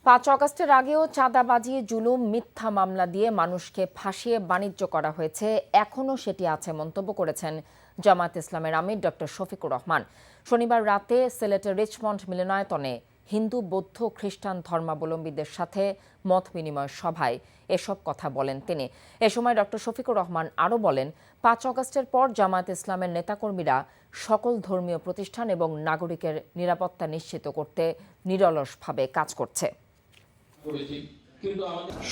5 আগস্টের আগেও চাঁদাবাজি, জুলুম, মিথ্যা মামলা দিয়ে মানুষকে ফাঁসিয়ে বাণিজ্য করা হয়েছে, এখনও সেটি আছে মন্তব্য করেছেন জামায়াত ইসলামের আমির ডক্টর শফিকুর রহমান। শনিবার রাতে সিলেটের রিচমন্ড মিলনায়তনে হিন্দু, বৌদ্ধ, খ্রিস্টান ধর্মাবলম্বীদের সাথে মত বিনিময় সভায় এসব কথা বলেন তিনি। এ সময় ডক্টর শফিকুর রহমান আরও বলেন, 5 আগস্টের পর জামায়াত ইসলামের নেতাকর্মীরা সকল ধর্মীয় প্রতিষ্ঠান এবং নাগরিকের নিরাপত্তা নিশ্চিত করতে নিরলসভাবে কাজ করছে।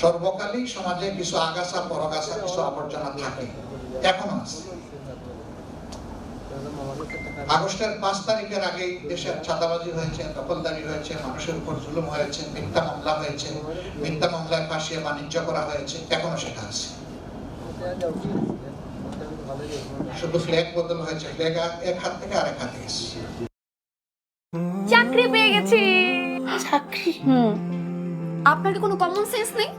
সর্বকালই সমাজে কিছু আগাছা পরগাছা কিছু আবর্জনা থাকে, এখনো আছে। আগস্টের 5 তারিখের আগে দেশের চাঁদাবাজি হয়েছে, দখলদারি হয়েছে, মানুষের উপর জুলুম হয়েছে, মিথ্যা মামলা হয়েছে, মিথ্যা মামলায় ফাঁসিয়ে বাণিজ্য করা হয়েছে, এখনো সেটা আছে। শুধু ফ্ল্যাগ বদল হয়েছে, ফ্ল্যাগ এক হাত থেকে আরেক হাতে গেছে। চাকরি পেয়ে গেছি। চাকরি? আপনার কি কোনো কমন সেন্স নেই?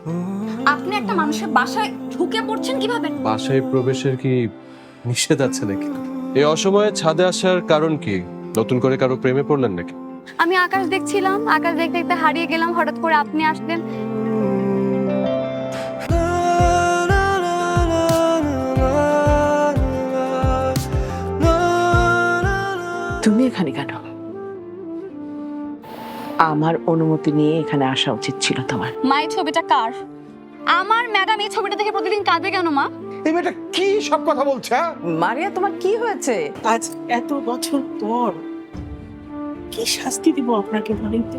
আপনি একটা মানুষের বাসায় ঢুকে পড়ছেন কিভাবে? বাসায় প্রবেশের কি নিষেধ আছে নাকি? এই অসময়ে ছাদে আসার কারণ কি? নতুন করে কারো প্রেমে পড়লেন নাকি? আমি আকাশ দেখছিলাম, আকাশ দেখতে দেখতে হারিয়ে গেলাম, হঠাৎ করে আপনি আসলেন। তুমি এখানে কেন? আমার অনুমতি নিয়ে এখানে আসা উচিত ছিল তোমার। মা, এই ছবিটা কার? আমার ম্যাডাম এই ছবিটা দেখে প্রতিদিন কাঁদবে কেন মা? এই মেয়েটা কি সব কথা বলছে? মারিয়া, তোমার কি হয়েছে? আজ এত বছর পর কি শাস্তি দিব আপনাকে বলেন তো?